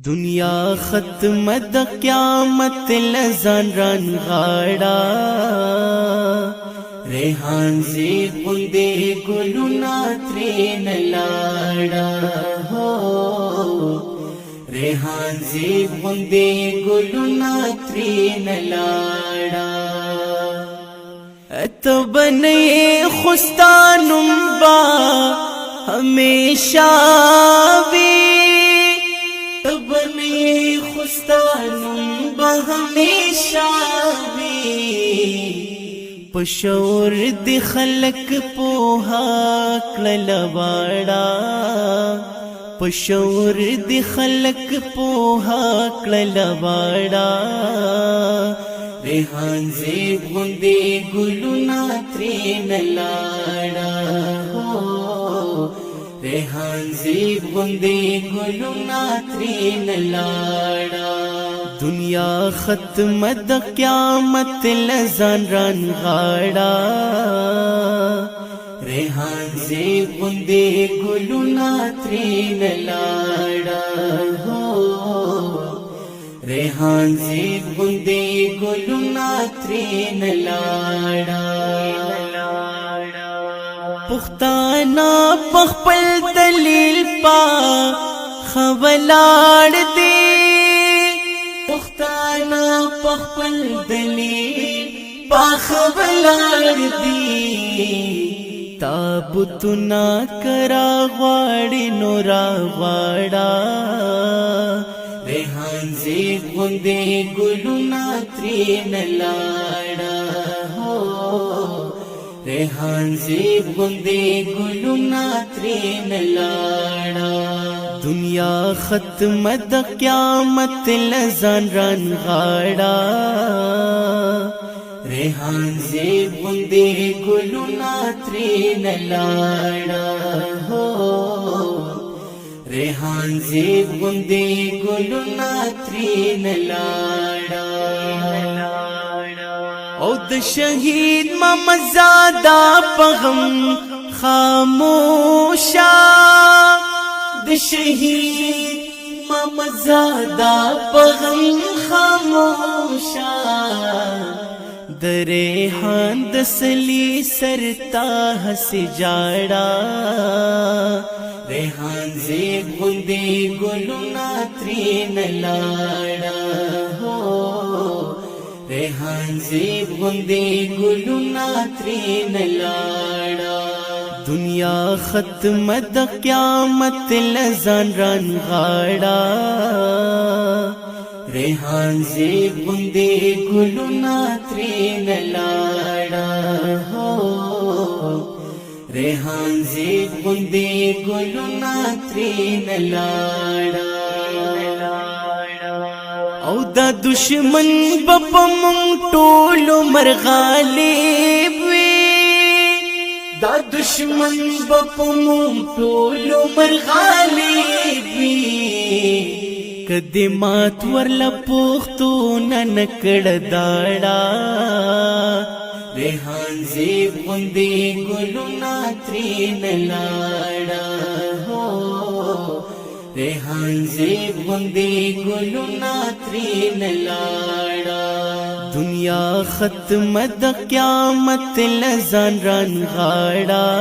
दुनिया ختم د قیامت لزان ران غاڑا ریحان زی غندے گلونا ترین لاڑا ہو ریحان زی غندے گلونا ترین لاڑا تو بنے خستانم با ہمیشہ بھی بنی خستانم با ہمیشہ بھی پشور دی خلق پوہا کللواڑا پشور دی خلق پوہا کللواڑا ریحان زیب غندے گلونا ترین لاڑا ریحان زیب غندے گلونا ترین لاڑا دنیا ختم د قیامت لزان ران غاڑا ریحان زیب غندے گلونا ترین لاڑا ریحان زیب غندے گلونا ترین لاڑا پختانا پخپل دلیل پا خولاڑ دی پختانا پخپل دلیل پا خولاڑ دی تابتنا کرا غاڑی نورا غاڑا ریحان زیب غندے گلونا ترین لاڑا ریحان زیب غندے گلونا ترین لاڑا دنیا ختم د قیامت لزان ران غاڑا ریحان زیب غندے گلونا ترین لاڑا ریحان زیب غندے گلونا ترین لاڑا او د شہید ممزادہ پغم خاموشا د شہید ممزادہ پغم خاموشا د ریحان دسلی سرتا ہس جاڑا ریحان زیب غندے گلونا ترین لاڑا ریحان زیب غندے گلونا ترین لاڑا دنیا ختم د قیامت لزان ران غاڑا ریحان زیب غندے گلونا ترین لاڑا ریحان زیب غندے گلونا ترین لاڑا او دا دشمن بپمم ټولو مرغالب وی دا دشمن بپمم ټولو مرغالب وی کدی مات ورل پختون نکړه داړه ریحان زیب غندے گلونا ترین لاڑا ریحان زیب غندے گلونا ترین لاڑا دنیا ختم د قیامت لزان ران غاڑا